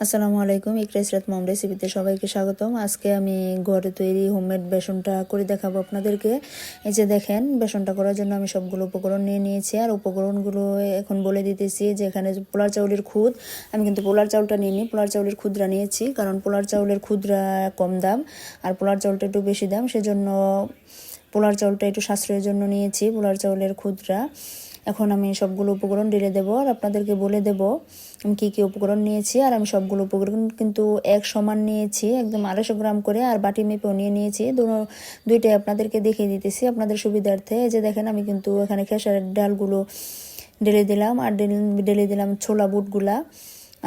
আসসালামু আলাইকুম, ইকরাইসরাত মম রেসিপিতে সবাইকে স্বাগতম। আজকে আমি ঘরে তৈরি হোমমেড বেসনটা করে দেখাবো আপনাদেরকে। এই যে দেখেন, বেসনটা করার জন্য আমি সবগুলো উপকরণ নিয়ে নিয়েছি। আর উপকরণগুলো এখন বলে দিতেছি যে এখানে পোলার চাউলের খুদ, আমি কিন্তু পোলার চাউলটা নিইনি, পোলার চাউলের খুদরা নিয়েছি, কারণ পোলার চাউলের খুদরা কম দাম আর পোলার চাউলটা একটু বেশি দাম, সেজন্য পোলার চাউলটা একটু সাশ্রয়ের জন্য নিয়েছি পোলার চাউলের খুদরা। এখন আমি সবগুলো উপকরণ ঢেলে দেবো আর আপনাদেরকে বলে দেব আমি কী কী উপকরণ নিয়েছি। আর আমি সবগুলো উপকরণ কিন্তু এক সমান নিয়েছি, একদম 250 গ্রাম করে, আর বাটি মেপেও নিয়েছি। দুইটাই আপনাদেরকে দেখিয়ে দিতেছি আপনাদের সুবিধার্থে। এই যে দেখেন, আমি কিন্তু এখানে খেসারের ডালগুলো ঢেলে দিলাম আর ঢেলে দিলাম ছোলা বুটগুলা।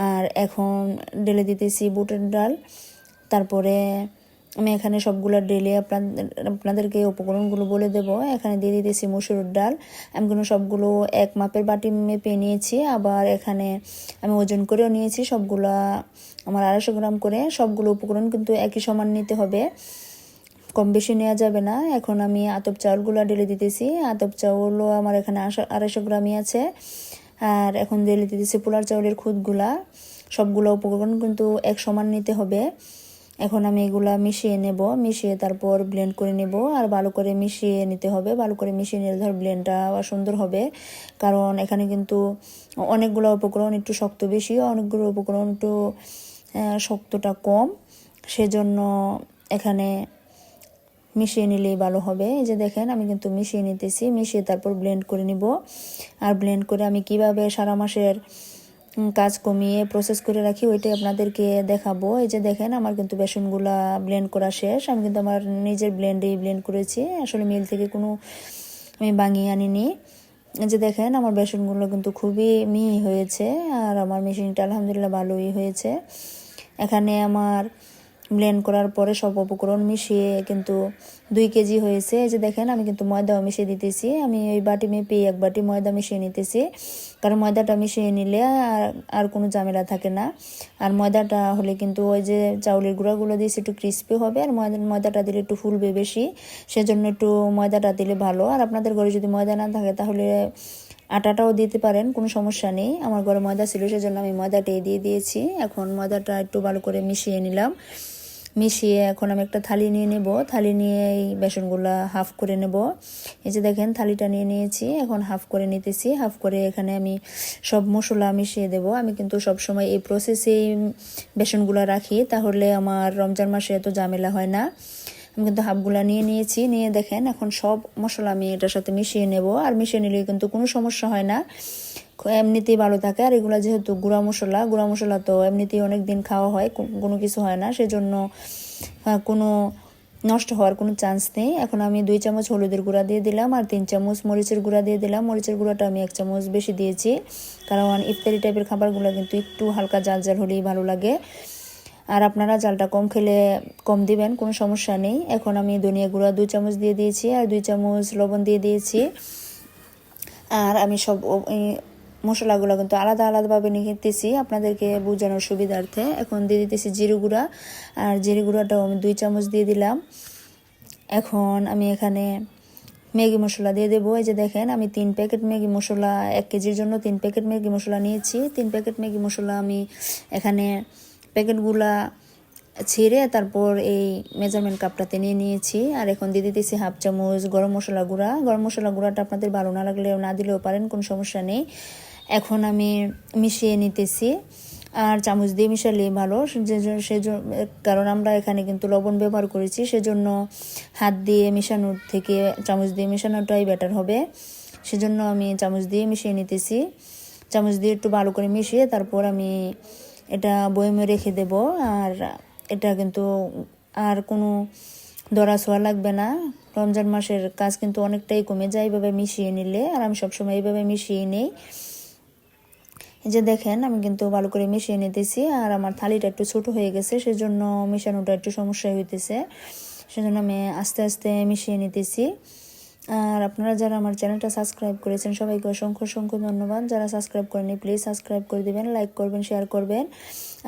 আর এখন ঢেলে দিতেছি বুটের ডাল। তারপরে আমি এখানে সবগুলো ডেলে আপনাদেরকে উপকরণগুলো বলে দেব। এখানে দিয়ে দিতেছি মসুরের ডাল। আমি কিন্তু সবগুলো এক মাপের বাটি মেপে নিয়েছি, আবার এখানে আমি ওজন করেও নিয়েছি। সবগুলা আমার 250 গ্রাম করে। সবগুলো উপকরণ কিন্তু একই সমান নিতে হবে, কম বেশি নেওয়া যাবে না। এখন আমি আতপ চাউলগুলো ঢেলে দিতেছি। আতপ চাউলও আমার এখানে 250 গ্রামই আছে। আর এখন ঢেলে দিতেছি পোলার চাউলের খুদগুলা। সবগুলো উপকরণ কিন্তু এক সমান নিতে হবে। এখন আমি এগুলা মিশিয়ে নেব, মিশিয়ে তারপর ব্লেন্ড করে নেব। আর ভালো করে মিশিয়ে নিতে হবে, ভালো করে মিশিয়ে নিলে ধর ব্লেন্ডটা সুন্দর হবে। কারণ এখানে কিন্তু অনেকগুলো উপকরণ একটু শক্ত বেশি, অনেকগুলো উপকরণ একটু শক্তটা কম, সেজন্য এখানে মিশিয়ে নিলেই ভালো হবে। এই যে দেখেন, আমি কিন্তু মিশিয়ে নিতেছি, মিশিয়ে তারপর ব্লেন্ড করে নিব। আর ব্লেন্ড করে আমি কিভাবে সারা মাসের কাজ কমিয়ে প্রসেস করে রাখি ওইটাই আপনাদেরকে দেখাবো। এই যে দেখেন, আমার কিন্তু বেসনগুলা ব্লেন্ড করা শেষ। আমি কিন্তু আমার নিজের ব্লেন্ডেই ব্লেন্ড করেছি, আসলে মিল থেকে কোনো আমি বানিয়ে আনিনি। এই যে দেখেন, আমার বেসনগুলো কিন্তু খুবই মিহি হয়েছে আর আমার মেশিনটা আলহামদুলিল্লাহ ভালোই হয়েছে। এখানে আমার ব্লেন্ড করার পরে সব উপকরণ মিশিয়ে কিন্তু 2 কেজি হয়েছে। এই যে দেখেন, আমি কিন্তু ময়দাও মিশিয়ে দিতেছি। আমি ওই বাটি মেপে এক বাটি ময়দা মিশিয়ে নিতেছি, কারণ ময়দাটা মিশিয়ে নিলে আর কোনো ঝামেলা থাকে না। আর ময়দাটা হলে কিন্তু ওই যে চাউলের গুঁড়াগুলো দিয়েছি একটু ক্রিস্পি হবে, আর ময়দাটা দিলে একটু ফুলবে বেশি, সেজন্য একটু ময়দাটা দিলে ভালো। আর আপনাদের ঘরে যদি ময়দা না থাকে তাহলে আটাটাও দিতে পারেন, কোনো সমস্যা নেই। আমার ঘরে ময়দা ছিল, সেজন্য আমি ময়দাটাই দিয়ে দিয়েছি। এখন ময়দাটা একটু ভালো করে মিশিয়ে নিলাম। মিশিয়ে এখন আমি একটা থালি নিয়ে নেব, থালি নিয়ে এই বেসনগুলো হাফ করে নেব। এই যে দেখেন, থালিটা নিয়ে নিয়েছি, এখন হাফ করে নিতেছি। হাফ করে এখানে আমি সব মশলা মিশিয়ে দেব। আমি কিন্তু সব সময় এই প্রসেসেই বেসনগুলো রাখি, তাহলে আমার রমজান মাসে এত ঝামেলা হয় না। আমি কিন্তু হাফগুলা নিয়ে নিয়েছি, নিয়ে দেখেন এখন সব মশলা আমি এটার সাথে মিশিয়ে নেব। আর মিশিয়ে নিলে কিন্তু কোনো সমস্যা হয় না, এমনিতেই ভালো থাকে। আর এগুলো যেহেতু গুঁড়া মশলা তো এমনিতেই অনেক দিন খাওয়া হয়, কোনো কিছু হয় না, সেজন্য কোনো নষ্ট হওয়ার কোনো চান্স নেই। এখন আমি 2 চামচ হলুদের গুঁড়া দিয়ে দিলাম আর 3 চামচ মরিচের গুঁড়া দিয়ে দিলাম। মরিচের গুঁড়াটা আমি 1 চামচ বেশি দিয়েছি, কারণ ইফতারি টাইপের খাবারগুলো কিন্তু একটু হালকা জাল জাল হলেই ভালো লাগে। আর আপনারা জালটা কম খেলে কম দিবেন, কোনো সমস্যা নেই। এখন আমি ধনিয়া গুঁড়া 2 চামচ দিয়ে দিয়েছি আর 2 চামচ লবণ দিয়ে দিয়েছি। আর আমি সব মশলাগুলো কিন্তু আলাদা আলাদাভাবে নিতেছি আপনাদেরকে বোঝানোর সুবিধার্থে। এখন দিয়ে দিতেছি জিরে গুঁড়া, আর জিরে গুঁড়াটাও আমি 2 চামচ দিয়ে দিলাম। এখন আমি এখানে ম্যাগি মশলা দিয়ে দেবো। এই যে দেখেন, আমি 3 প্যাকেট ম্যাগি মশলা, 1 কেজির জন্য 3 প্যাকেট ম্যাগি মশলা নিয়েছি। 3 প্যাকেট ম্যাগি মশলা আমি এখানে প্যাকেটগুলা ছিঁড়ে তারপর এই মেজারমেন্ট কাপটাতে নিয়ে নিয়েছি। আর এখন দিয়ে দিতেছি হাফ চামচ গরম মশলা গুঁড়া। গরম মশলা গুঁড়াটা আপনাদের ভালো না লাগলে না দিলেও পারেন, কোনো সমস্যা নেই। এখন আমি মিশিয়ে নিতেছি, আর চামচ দিয়ে মিশালে ভালো, কারণ আমরা এখানে কিন্তু লবণ ব্যবহার করেছি, সেজন্য হাত দিয়ে মেশানোর থেকে চামচ দিয়ে মেশানোটাই বেটার হবে। সেজন্য আমি চামচ দিয়ে মিশিয়ে নিতেছি। চামচ দিয়ে একটু ভালো করে মিশিয়ে তারপর আমি এটা বয়মে রেখে দেব। আর এটা কিন্তু আর কোনো দরা ছোঁয়া লাগবে না। রমজান মাসের কাজ কিন্তু অনেকটাই কমে যায় এইভাবে মিশিয়ে নিলে, আর আমি সবসময় এইভাবে মিশিয়ে নিই। এই যে দেখেন, আমি কিন্তু ভালো করে মিশিয়ে নিতেছি। আর আমার থালিটা একটু ছোট হয়ে গেছে, সেজন্য মেশানোটা একটু সমস্যা হইতেছে, সেজন্য আমি আস্তে আস্তে মিশিয়ে নিতেছি। আর আপনারা যারা আমার চ্যানেলটা সাবস্ক্রাইব করেছেন সবাইকে অসংখ্য অসংখ্য ধন্যবাদ। যারা সাবস্ক্রাইব করেনি প্লিজ সাবস্ক্রাইব করে দিবেন, লাইক করবেন, শেয়ার করবেন।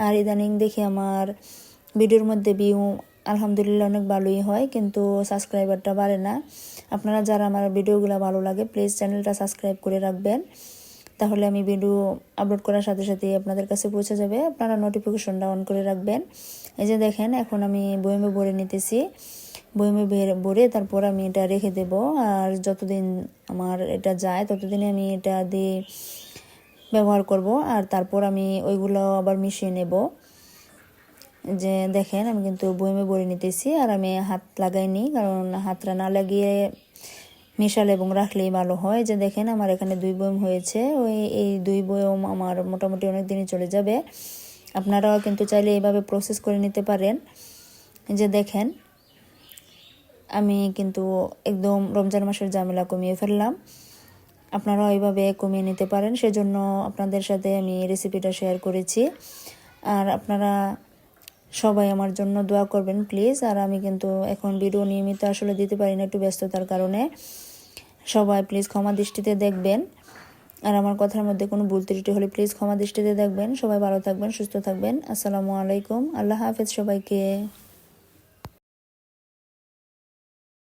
আর ইদানিং দেখি আমার ভিডিওর মধ্যে ভিউ আলহামদুলিল্লাহ অনেক ভালোই হয়, কিন্তু সাবস্ক্রাইবারটা বাড়ে না। আপনারা যারা আমার ভিডিওগুলো ভালো লাগে প্লিজ চ্যানেলটা সাবস্ক্রাইব করে রাখবেন, তাহলে আমি ভিডিও আপলোড করার সাথে সাথে আপনাদের কাছে পৌঁছে যাবে। আপনারা নোটিফিকেশনটা অন করে রাখবেন। এই যে দেখেন এখন আমি বয়মে ভরে নিতেছি। বয়মে ভরে তারপর আমি এটা রেখে দেব। আর যতদিন আমার এটা যায় ততদিনে আমি এটা দিয়ে ব্যবহার করব। আর তারপর আমি ওইগুলো আবার মিশিয়ে নেব। যে দেখেন আমি কিন্তু বয়মে ভরে নিতেছি। আর আমি হাত লাগাইনি, কারণ হাতটা না লাগিয়ে মেশালে এবং রাখলেই ভালো হয়। যে দেখেন আমার এখানে 2 বয়ম হয়েছে। এই 2 বয়ম আমার মোটামুটি অনেক দিনই চলে যাবে। আপনারাও কিন্তু চাইলে এইভাবে প্রসেস করে নিতে পারেন। যে দেখেন আমি কিন্তু একদম রমজান মাসের ঝামেলা কমিয়ে ফেললাম। আপনারাও এইভাবে কমিয়ে নিতে পারেন, সেজন্য আপনাদের সাথে আমি রেসিপিটা শেয়ার করেছি। আর আপনারা সবাই আমার জন্য দোয়া করবেন প্লিজ। আর আমি কিন্তু এখন ভিডিও নিয়মিত আসলে দিতে পারি না, একটু ব্যস্ততার কারণে। সবাই প্লিজ ক্ষমা দৃষ্টিতে দেখবেন। আর আমার কথার মধ্যে কোনো ভুল ত্রুটি হলে প্লিজ ক্ষমা দৃষ্টিতে দেখবেন। সবাই ভালো থাকবেন, সুস্থ থাকবেন। আসসালামু আলাইকুম, আল্লাহ হাফেজ সবাইকে।